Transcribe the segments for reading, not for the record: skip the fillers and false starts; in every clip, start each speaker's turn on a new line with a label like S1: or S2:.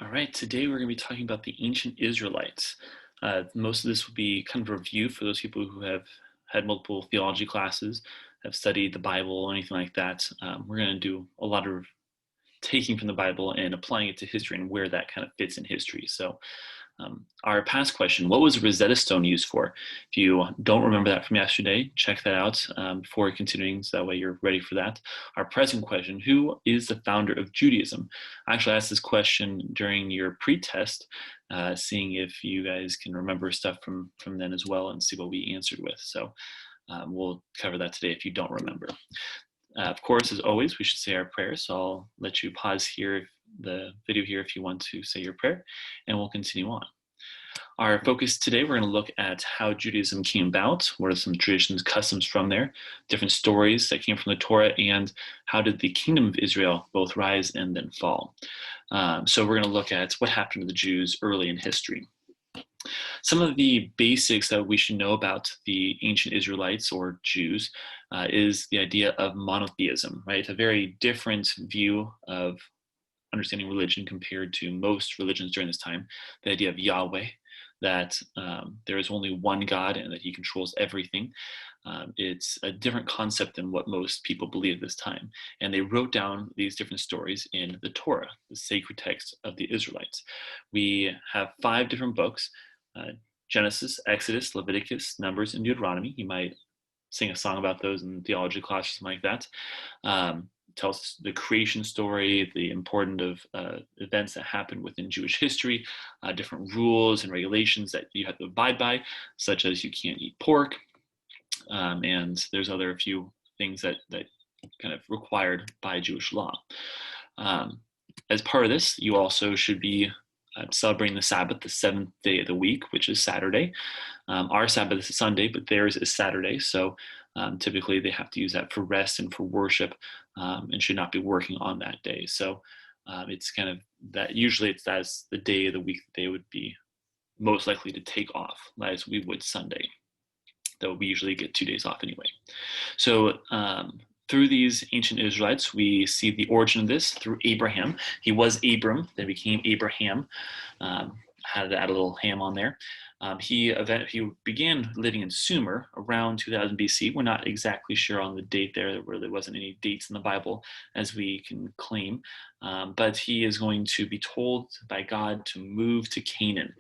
S1: All right, today we're going to be talking about the ancient Israelites. Most of this will be kind of a review for those people who have had multiple theology classes, have studied the Bible, or anything like that. We're going to do a lot of taking from the Bible and applying it to history and where that kind of fits in history. So our past question, what was Rosetta Stone used for? If you don't remember that from yesterday, check that out before continuing, so that way you're ready for that. Our present question, who is the founder of Judaism? I actually asked this question during your pre-test, seeing if you guys can remember stuff from then as well and see what we answered with. So we'll cover that today if you don't remember. Of course, as always, we should say our prayers. So I'll let you pause here, the video here, if you want to say your prayer, and we'll continue on. Our focus today, we're going to look at how Judaism came about, what are some traditions, customs from there, different stories that came from the Torah, and how did the kingdom of Israel both rise and then fall. So we're going to look at what happened to the Jews early in history. Some of the basics that we should know about the ancient Israelites or Jews is the idea of monotheism, right? A very different view of understanding religion compared to most religions during this time. The idea of Yahweh, that there is only one God and that he controls everything. It's a different concept than what most people believe at this time. And they wrote down these different stories in the Torah, the sacred text of the Israelites. We have 5 different books, Genesis, Exodus, Leviticus, Numbers, and Deuteronomy. You might sing a song about those in theology class or something like that. Tells the creation story, the important of events that happened within Jewish history, different rules and regulations that you have to abide by, such as you can't eat pork, and there's other few things that kind of required by Jewish law. As part of this, you also should be celebrating the Sabbath, the 7th day of the week, which is Saturday. Our Sabbath is Sunday, but theirs is Saturday. So typically they have to use that for rest and for worship, and should not be working on that day. So it's kind of that, usually that's the day of the week that they would be most likely to take off, as we would Sunday, though we usually get 2 days off anyway. So through these ancient Israelites, we see the origin of this through Abraham. He was Abram, then became Abraham. Had to add a little ham on there. He began living in Sumer around 2000 BC. We're not exactly sure on the date there. There really wasn't any dates in the Bible as we can claim. But he is going to be told by God to move to Canaan.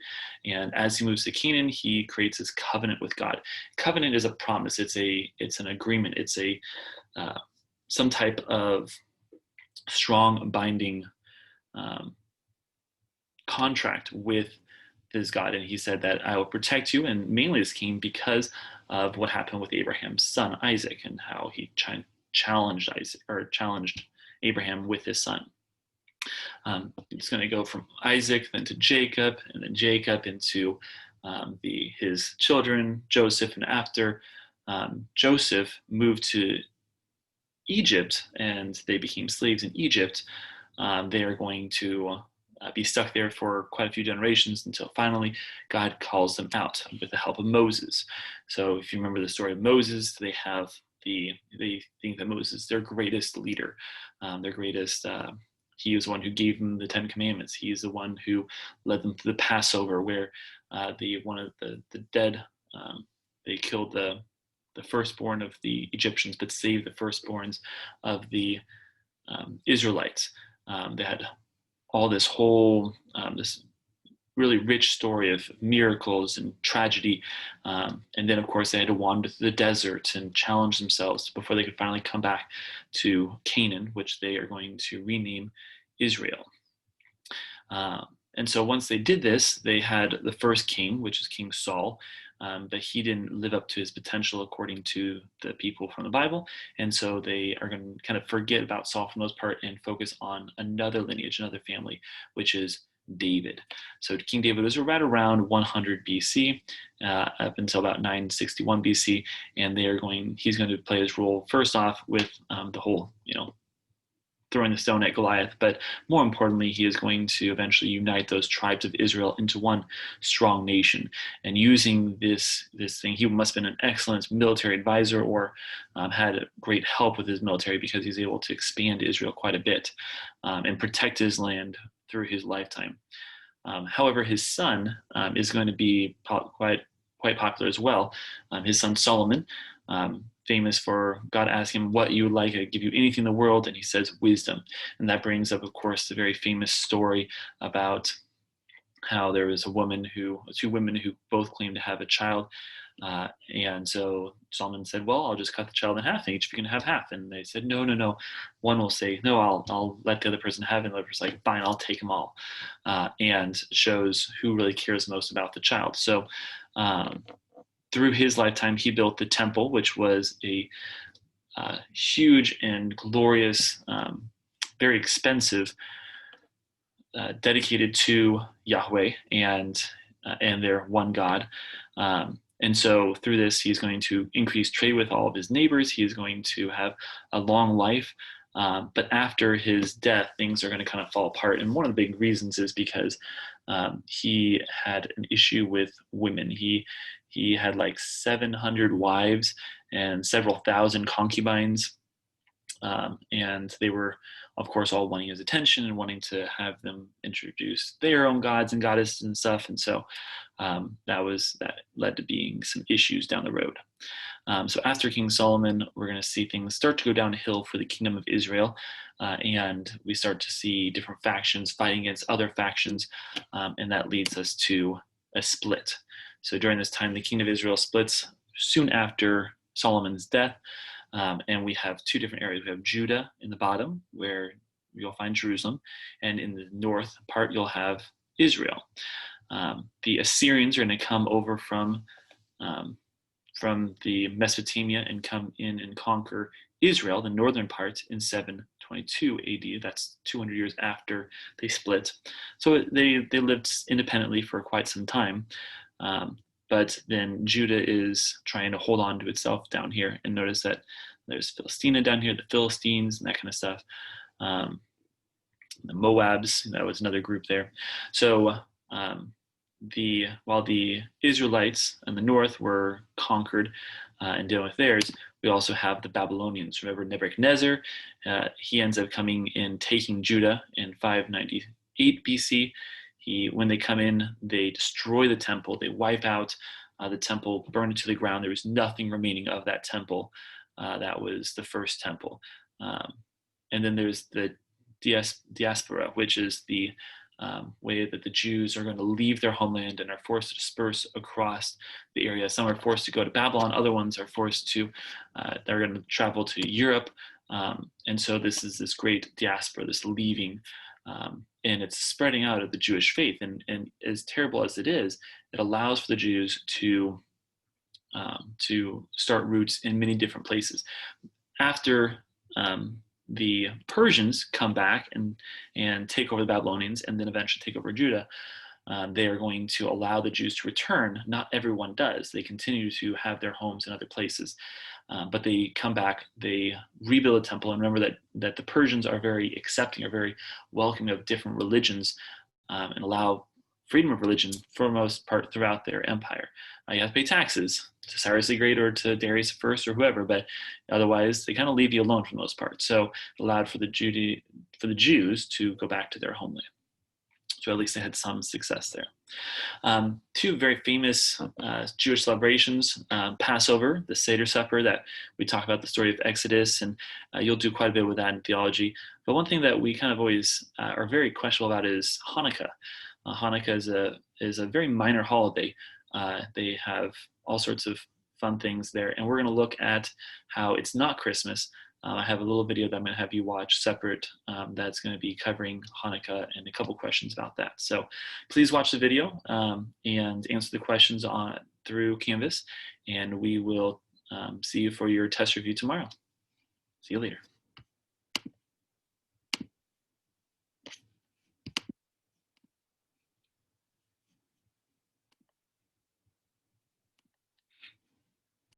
S1: And as he moves to Canaan, he creates this covenant with God. Covenant is a promise. It's an agreement. It's some type of strong binding contract with his God. And he said that I will protect you. And mainly this came because of what happened with Abraham's son, Isaac, and how he challenged Abraham with his son. It's going to go from Isaac, then to Jacob, and then Jacob into his children, Joseph. And after Joseph moved to Egypt and they became slaves in Egypt, they are going to be stuck there for quite a few generations until finally God calls them out with the help of Moses. So if you remember the story of Moses, they think that Moses is their greatest leader, their greatest. He is the one who gave them the 10 Commandments. He is the one who led them to the Passover, where one of the dead, they killed the firstborn of the Egyptians, but saved the firstborns of the Israelites. They had all this whole, this really rich story of miracles and tragedy. And then, of course, they had to wander through the desert and challenge themselves before they could finally come back to Canaan, which they are going to rename Israel. And so once they did this, they had the first king, which is King Saul, but he didn't live up to his potential according to the people from the Bible. And so they are going to kind of forget about Saul for the most part and focus on another lineage, another family, which is David. So King David was right around 100 BC, up until about 961 BC. And he's going to play his role first off with the whole, throwing the stone at Goliath, but more importantly, he is going to eventually unite those tribes of Israel into one strong nation. And using this thing, he must have been an excellent military advisor, or had great help with his military, because he's able to expand Israel quite a bit and protect his land through his lifetime. However, his son is going to be quite popular as well. His son Solomon, famous for God asking him, "What you would like? I give you anything in the world," and he says, "Wisdom." And that brings up, of course, the very famous story about how there was two women who both claimed to have a child. And so Solomon said, "Well, I'll just cut the child in half, and each of you can have half." And they said, "No, no, no." One will say, "No, I'll let the other person have it." And the other person's like, "Fine, I'll take them all." And shows who really cares most about the child. So um, through his lifetime, he built the temple, which was a huge and glorious, very expensive, dedicated to Yahweh and their one God. And so through this, he's going to increase trade with all of his neighbors. He is going to have a long life. But after his death, things are going to kind of fall apart. And one of the big reasons is because he had an issue with women. He had like 700 wives and several thousand concubines. And they were, of course, all wanting his attention and wanting to have them introduce their own gods and goddesses and stuff. And so that led to being some issues down the road. So after King Solomon, we're going to see things start to go downhill for the kingdom of Israel, and we start to see different factions fighting against other factions, and that leads us to a split. So during this time, the kingdom of Israel splits soon after Solomon's death. And we have two different areas. We have Judah in the bottom, where you'll find Jerusalem, and in the north part, you'll have Israel. The Assyrians are going to come over from the Mesopotamia and come in and conquer Israel, the northern part, in 722 AD. That's 200 years after they split. So they lived independently for quite some time. But then Judah is trying to hold on to itself down here. And notice that there's Philistina down here, the Philistines, and that kind of stuff. The Moabs, that was another group there. So while the Israelites in the north were conquered and dealing with theirs, we also have the Babylonians. Remember Nebuchadnezzar? He ends up coming and taking Judah in 598 BC. When they come in, they destroy the temple. They wipe out the temple, burn it to the ground. There was nothing remaining of that temple. That was the first temple. And then there's the diaspora, which is the way that the Jews are going to leave their homeland and are forced to disperse across the area. Some are forced to go to Babylon. Other ones are forced to, they're going to travel to Europe. And so this is this great diaspora, this leaving. And it's spreading out of the Jewish faith. And as terrible as it is, it allows for the Jews to start roots in many different places. After the Persians come back and take over the Babylonians and then eventually take over Judah, they are going to allow the Jews to return. Not everyone does. They continue to have their homes in other places. But they come back, they rebuild a temple, and remember that the Persians are very accepting, are very welcoming of different religions, and allow freedom of religion for the most part throughout their empire. You have to pay taxes to Cyrus the Great or to Darius I or whoever, but otherwise they kind of leave you alone for the most part. So it allowed for the Jews to go back to their homeland. So at least they had some success there. Two very famous Jewish celebrations, Passover, the Seder Supper that we talk about the story of Exodus, and you'll do quite a bit with that in theology. But one thing that we kind of always are very questionable about is Hanukkah. Hanukkah is a very minor holiday. They have all sorts of fun things there, and we're going to look at how it's not Christmas. I have a little video that I'm going to have you watch separate that's going to be covering Hanukkah and a couple questions about that. So please watch the video and answer the questions through Canvas, and we will see you for your test review tomorrow. See you later.